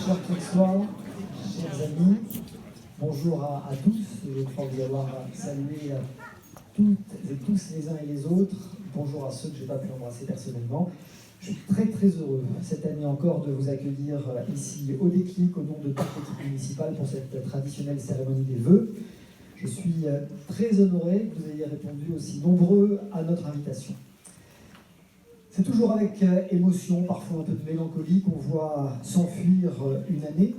Chers Clersois, chers amis, bonjour à tous. Je crois vous avoir salué toutes et tous les uns et les autres. Bonjour à ceux que je n'ai pas pu embrasser personnellement. Je suis très très heureux cette année encore de vous accueillir ici au Déclic au nom de toute l'équipe municipale pour cette traditionnelle cérémonie des vœux. Je suis très honoré que vous ayez répondu aussi nombreux à notre invitation. C'est toujours avec émotion, parfois un peu de mélancolie, qu'on voit s'enfuir une année,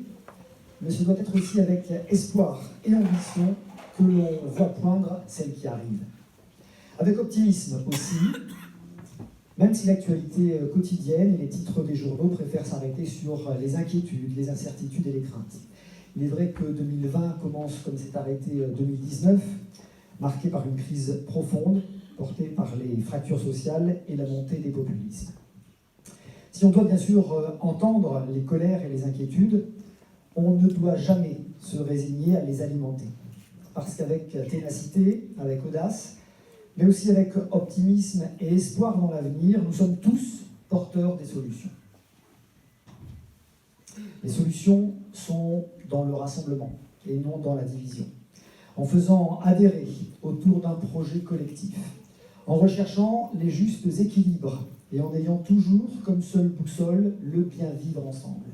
mais ce doit être aussi avec espoir et ambition que l'on voit poindre celle qui arrive. Avec optimisme aussi, même si l'actualité quotidienne et les titres des journaux préfèrent s'arrêter sur les inquiétudes, les incertitudes et les craintes. Il est vrai que 2020 commence comme s'est arrêté 2019, marqué par une crise profonde, portée par les fractures sociales et la montée des populismes. Si on doit bien sûr entendre les colères et les inquiétudes, on ne doit jamais se résigner à les alimenter. Parce qu'avec ténacité, avec audace, mais aussi avec optimisme et espoir dans l'avenir, nous sommes tous porteurs des solutions. Les solutions sont dans le rassemblement et non dans la division. En faisant adhérer autour d'un projet collectif, en recherchant les justes équilibres et en ayant toujours comme seule boussole le bien vivre ensemble.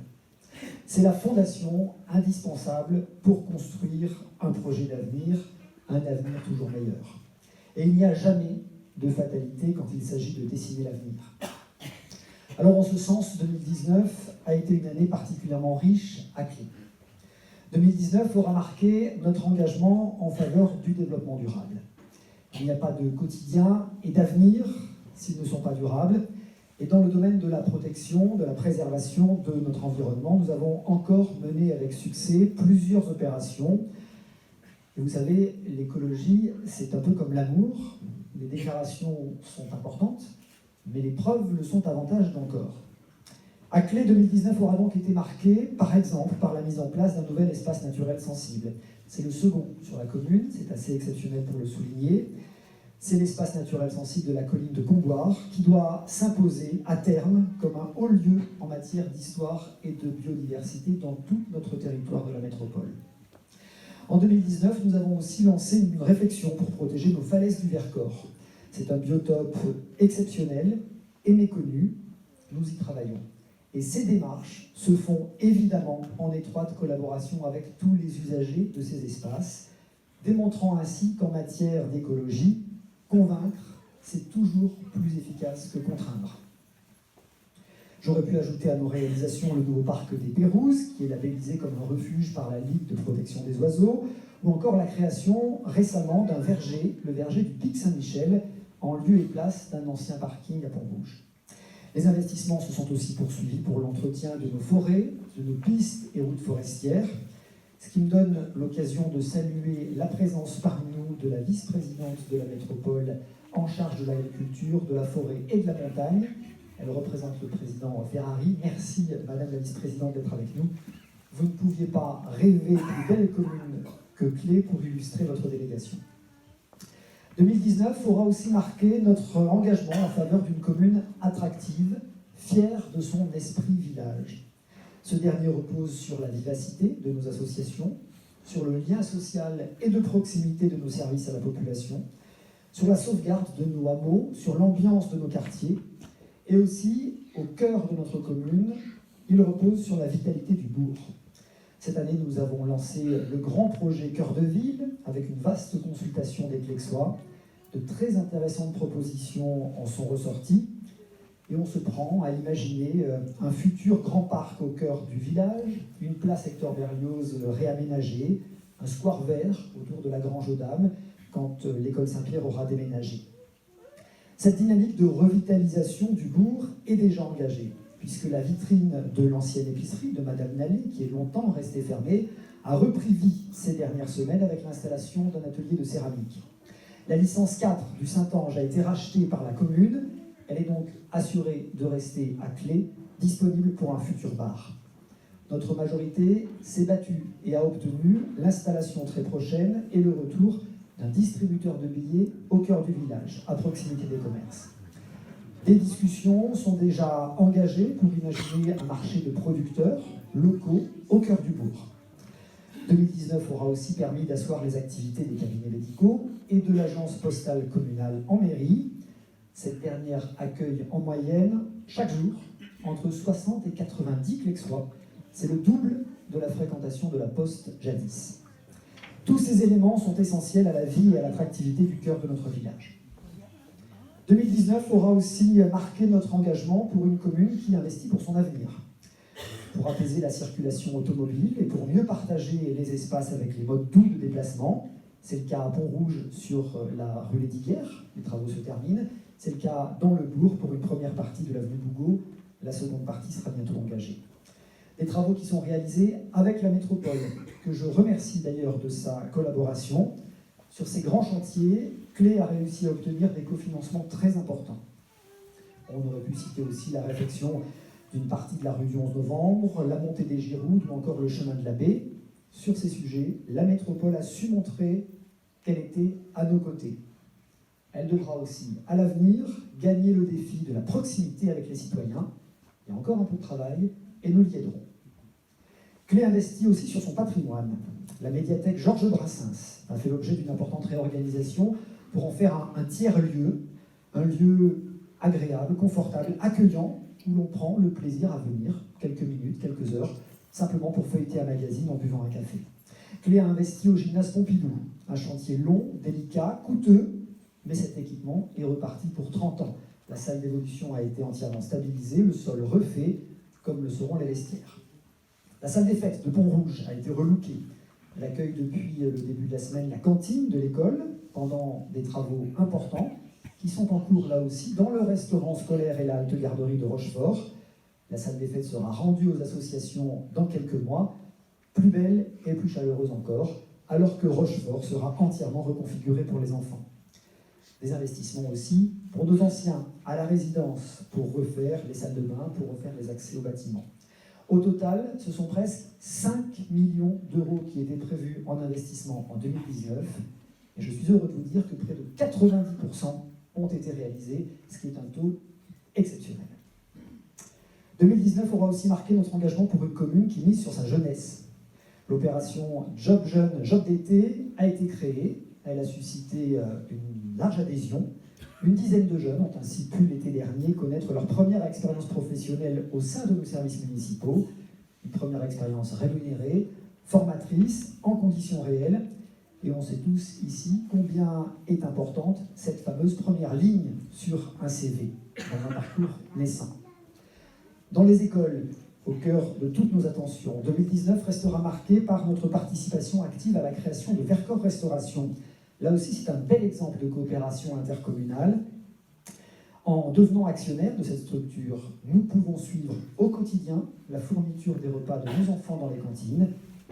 C'est la fondation indispensable pour construire un projet d'avenir, un avenir toujours meilleur. Et il n'y a jamais de fatalité quand il s'agit de dessiner l'avenir. Alors en ce sens, 2019 a été une année particulièrement riche à clé. 2019 aura marqué notre engagement en faveur du développement durable. Il n'y a pas de quotidien et d'avenir s'ils ne sont pas durables. Et dans le domaine de la protection, de la préservation de notre environnement, nous avons encore mené avec succès plusieurs opérations. Et vous savez, l'écologie, c'est un peu comme l'amour. Les déclarations sont importantes, mais les preuves le sont davantage d'encore. À Clé, 2019 aura donc été marqué, par exemple, par la mise en place d'un nouvel espace naturel sensible. C'est le second sur la commune, c'est assez exceptionnel pour le souligner. C'est l'espace naturel sensible de la colline de Comboire qui doit s'imposer à terme comme un haut lieu en matière d'histoire et de biodiversité dans tout notre territoire de la métropole. En 2019, nous avons aussi lancé une réflexion pour protéger nos falaises du Vercors. C'est un biotope exceptionnel et méconnu. Nous y travaillons. Et ces démarches se font évidemment en étroite collaboration avec tous les usagers de ces espaces, démontrant ainsi qu'en matière d'écologie, convaincre, c'est toujours plus efficace que contraindre. J'aurais pu ajouter à nos réalisations le nouveau parc des Pérouses, qui est labellisé comme un refuge par la Ligue de protection des oiseaux, ou encore la création récemment d'un verger, le verger du Pic Saint-Michel, en lieu et place d'un ancien parking à Pont-Rouge. Les investissements se sont aussi poursuivis pour l'entretien de nos forêts, de nos pistes et routes forestières, ce qui me donne l'occasion de saluer la présence parmi nous de la vice-présidente de la métropole en charge de l'agriculture, de la forêt et de la montagne. Elle représente le président Ferrari. Merci, Madame la vice-présidente, d'être avec nous. Vous ne pouviez pas rêver plus belle commune que Clé pour illustrer votre délégation. 2019 aura aussi marqué notre engagement en faveur d'une commune attractive, fière de son esprit village. Ce dernier repose sur la vivacité de nos associations, sur le lien social et de proximité de nos services à la population, sur la sauvegarde de nos hameaux, sur l'ambiance de nos quartiers, et aussi, au cœur de notre commune, il repose sur la vitalité du bourg. Cette année, nous avons lancé le grand projet Cœur de Ville, avec une vaste consultation des Clexois. De très intéressantes propositions en sont ressorties, et on se prend à imaginer un futur grand parc au cœur du village, une place Hector Berlioz réaménagée, un square vert autour de la Grange aux Dames, quand l'école Saint-Pierre aura déménagé. Cette dynamique de revitalisation du bourg est déjà engagée, puisque la vitrine de l'ancienne épicerie de Madame Nallé, qui est longtemps restée fermée, a repris vie ces dernières semaines avec l'installation d'un atelier de céramique. La licence 4 du Saint-Ange a été rachetée par la commune. Elle est donc assurée de rester à Clé, disponible pour un futur bar. Notre majorité s'est battue et a obtenu l'installation très prochaine et le retour d'un distributeur de billets au cœur du village, à proximité des commerces. Des discussions sont déjà engagées pour imaginer un marché de producteurs locaux au cœur du bourg. 2019 aura aussi permis d'asseoir les activités des cabinets médicaux et de l'agence postale communale en mairie. Cette dernière accueille en moyenne, chaque jour, entre 60 et 90 Clexois. C'est le double de la fréquentation de la poste jadis. Tous ces éléments sont essentiels à la vie et à l'attractivité du cœur de notre village. 2019 aura aussi marqué notre engagement pour une commune qui investit pour son avenir. Pour apaiser la circulation automobile et pour mieux partager les espaces avec les modes doux de déplacement. C'est le cas à Pont-Rouge sur la rue Lesdiguières, les travaux se terminent. C'est le cas dans le bourg pour une première partie de l'avenue Bougot. La seconde partie sera bientôt engagée. Des travaux qui sont réalisés avec la métropole, que je remercie d'ailleurs de sa collaboration. Sur ces grands chantiers, Clé a réussi à obtenir des cofinancements très importants. On aurait pu citer aussi la réfection d'une partie de la rue du 11 novembre, la montée des Giroudes ou encore le chemin de la baie. Sur ces sujets, la métropole a su montrer qu'elle était à nos côtés. Elle devra aussi, à l'avenir, gagner le défi de la proximité avec les citoyens. Il y a encore un peu de travail et nous l'y aiderons. Clé investit aussi sur son patrimoine. La médiathèque Georges Brassens a fait l'objet d'une importante réorganisation pour en faire un tiers-lieu, un lieu agréable, confortable, accueillant, où l'on prend le plaisir à venir, quelques minutes, quelques heures, simplement pour feuilleter un magazine en buvant un café. Clé a investi au gymnase Pompidou, un chantier long, délicat, coûteux, mais cet équipement est reparti pour 30 ans. La salle d'évolution a été entièrement stabilisée, le sol refait, comme le seront les vestiaires. La salle des fêtes de Pont-Rouge a été relookée. Elle accueille depuis le début de la semaine la cantine de l'école, pendant des travaux importants, qui sont en cours là aussi dans le restaurant scolaire et la halte garderie de Rochefort. La salle des fêtes sera rendue aux associations dans quelques mois, plus belle et plus chaleureuse encore, alors que Rochefort sera entièrement reconfiguré pour les enfants. Des investissements aussi pour nos anciens à la résidence, pour refaire les salles de bain, pour refaire les accès au bâtiment. Au total, ce sont presque 5 millions d'euros qui étaient prévus en investissement en 2019, et je suis heureux de vous dire que près de 90% ont été réalisés, ce qui est un taux exceptionnel. 2019 aura aussi marqué notre engagement pour une commune qui mise sur sa jeunesse. L'opération Job Jeune, Job d'été a été créée. Elle a suscité une large adhésion. Une dizaine de jeunes ont ainsi pu l'été dernier connaître leur première expérience professionnelle au sein de nos services municipaux. Une première expérience rémunérée, formatrice, en conditions réelles. Et on sait tous ici combien est importante cette fameuse première ligne sur un CV, dans un parcours naissant. Dans les écoles, au cœur de toutes nos attentions, 2019 restera marqué par notre participation active à la création de Vercors Restauration. Là aussi, c'est un bel exemple de coopération intercommunale. En devenant actionnaire de cette structure, nous pouvons suivre au quotidien la fourniture des repas de nos enfants dans les cantines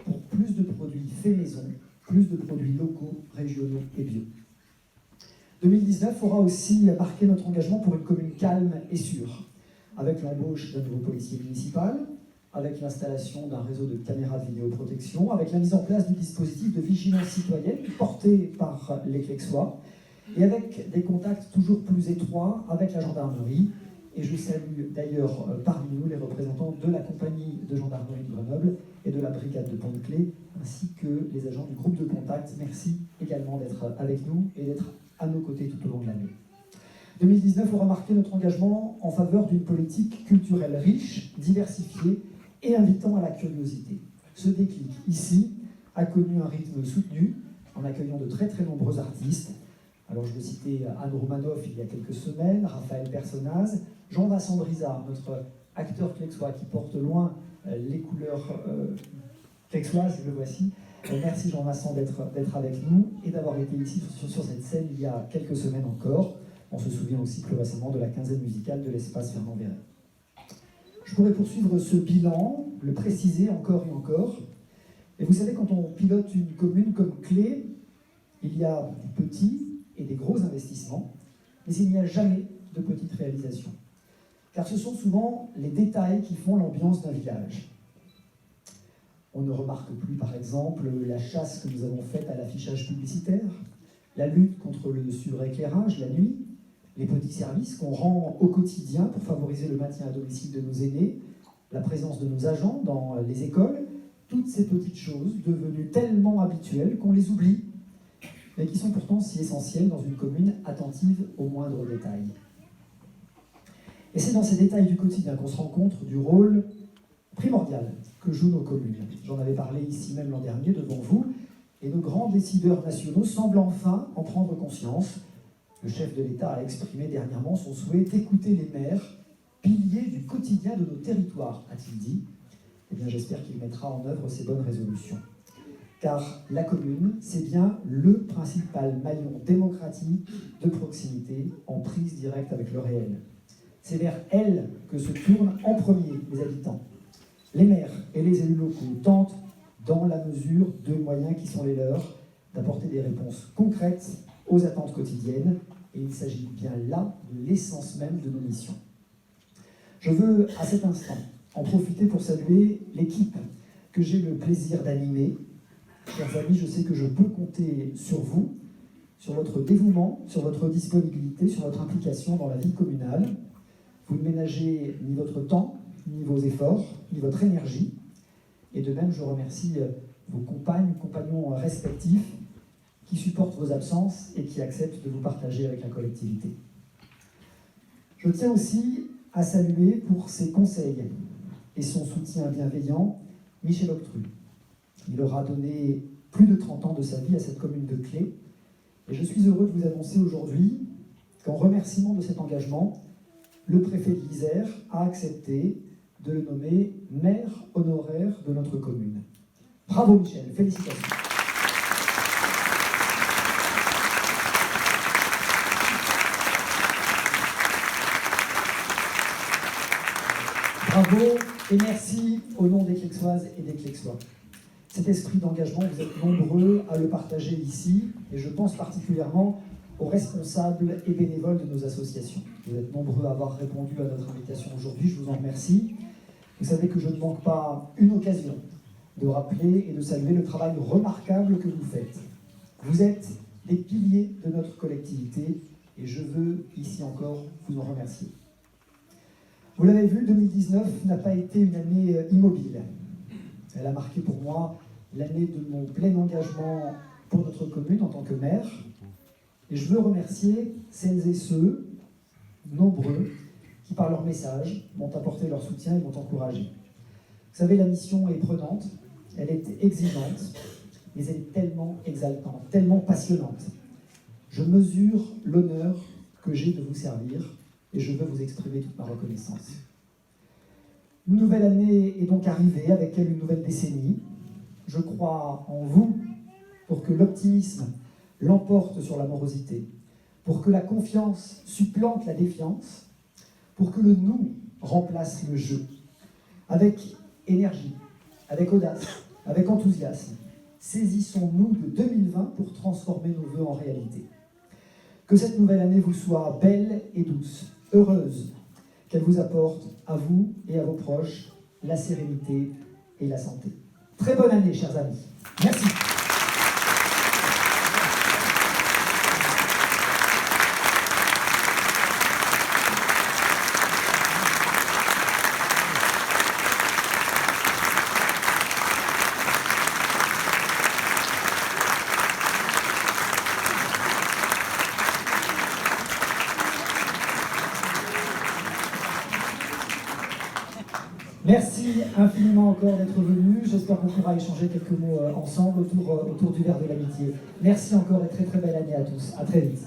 pour plus de produits faits maison, plus de produits locaux, régionaux et bio. 2019 aura aussi marqué notre engagement pour une commune calme et sûre, avec l'embauche d'un nouveau policier municipal, avec l'installation d'un réseau de caméras de vidéoprotection, avec la mise en place du dispositif de vigilance citoyenne porté par les Clexois, et avec des contacts toujours plus étroits avec la gendarmerie. Et je salue d'ailleurs parmi nous les représentants de la compagnie de gendarmerie de Grenoble et de la brigade de Pont-de-Clé, ainsi que les agents du groupe de contact. Merci également d'être avec nous et d'être à nos côtés tout au long de l'année. 2019 aura marqué notre engagement en faveur d'une politique culturelle riche, diversifiée et invitant à la curiosité. Ce déclic, ici, a connu un rythme soutenu en accueillant de très très nombreux artistes. Alors je veux citer Anne Roumanoff il y a quelques semaines, Raphaël Personnaz, Jean-Vincent Brizard, notre acteur clexois qui porte loin les couleurs clexoises, le voici. Merci Jean-Vincent d'être avec nous et d'avoir été ici sur cette scène il y a quelques semaines encore. On se souvient aussi plus récemment de la quinzaine musicale de l'espace Fernand Véret. Je pourrais poursuivre ce bilan, le préciser encore et encore. Et vous savez, quand on pilote une commune comme Clé, il y a des petits et des gros investissements, mais il n'y a jamais de petites réalisations. Car ce sont souvent les détails qui font l'ambiance d'un village. On ne remarque plus, par exemple, la chasse que nous avons faite à l'affichage publicitaire, la lutte contre le suréclairage la nuit, les petits services qu'on rend au quotidien pour favoriser le maintien à domicile de nos aînés, la présence de nos agents dans les écoles, toutes ces petites choses devenues tellement habituelles qu'on les oublie, mais qui sont pourtant si essentielles dans une commune attentive aux moindres détails. Et c'est dans ces détails du quotidien qu'on se rend compte du rôle primordial que jouent nos communes. J'en avais parlé ici même l'an dernier devant vous, et nos grands décideurs nationaux semblent enfin en prendre conscience. Le chef de l'État a exprimé dernièrement son souhait d'écouter les maires, piliers du quotidien de nos territoires, a-t-il dit. Eh bien, j'espère qu'il mettra en œuvre ces bonnes résolutions. Car la commune, c'est bien le principal maillon démocratique de proximité en prise directe avec le réel. C'est vers elle que se tournent en premier les habitants. Les maires et les élus locaux tentent, dans la mesure de moyens qui sont les leurs, d'apporter des réponses concrètes aux attentes quotidiennes, et il s'agit bien là de l'essence même de nos missions. Je veux, à cet instant, en profiter pour saluer l'équipe que j'ai le plaisir d'animer. Chers amis, je sais que je peux compter sur vous, sur votre dévouement, sur votre disponibilité, sur votre implication dans la vie communale. Vous ne ménagez ni votre temps, ni vos efforts, ni votre énergie. Et de même, je remercie vos compagnons respectifs qui supportent vos absences et qui acceptent de vous partager avec la collectivité. Je tiens aussi à saluer pour ses conseils et son soutien bienveillant Michel Octru. Il aura donné plus de 30 ans de sa vie à cette commune de Clé. Et je suis heureux de vous annoncer aujourd'hui qu'en remerciement de cet engagement, le préfet de l'Isère a accepté de le nommer maire honoraire de notre commune. Bravo Michel, félicitations. Bravo et merci au nom des Clexoises et des Clexois. Cet esprit d'engagement, vous êtes nombreux à le partager ici, et je pense particulièrement aux responsables et bénévoles de nos associations. Vous êtes nombreux à avoir répondu à notre invitation aujourd'hui, je vous en remercie. Vous savez que je ne manque pas une occasion de rappeler et de saluer le travail remarquable que vous faites. Vous êtes des piliers de notre collectivité, et je veux ici encore vous en remercier. Vous l'avez vu, 2019 n'a pas été une année immobile. Elle a marqué pour moi l'année de mon plein engagement pour notre commune en tant que maire. Et je veux remercier celles et ceux, nombreux, qui par leur message m'ont apporté leur soutien et m'ont encouragé. Vous savez, la mission est prenante, elle est exigeante, mais elle est tellement exaltante, tellement passionnante. Je mesure l'honneur que j'ai de vous servir et je veux vous exprimer toute ma reconnaissance. Une nouvelle année est donc arrivée, avec elle une nouvelle décennie. Je crois en vous pour que l'optimisme l'emporte sur la morosité, pour que la confiance supplante la défiance, pour que le nous remplace le je. Avec énergie, avec audace, avec enthousiasme, saisissons-nous de 2020 pour transformer nos vœux en réalité. Que cette nouvelle année vous soit belle et douce, heureuse, qu'elle vous apporte à vous et à vos proches la sérénité et la santé. Très bonne année, chers amis. Merci. Merci infiniment encore d'être venu. J'espère qu'on pourra échanger quelques mots ensemble autour du verre de l'amitié. Merci encore et très très belle année à tous. À très vite.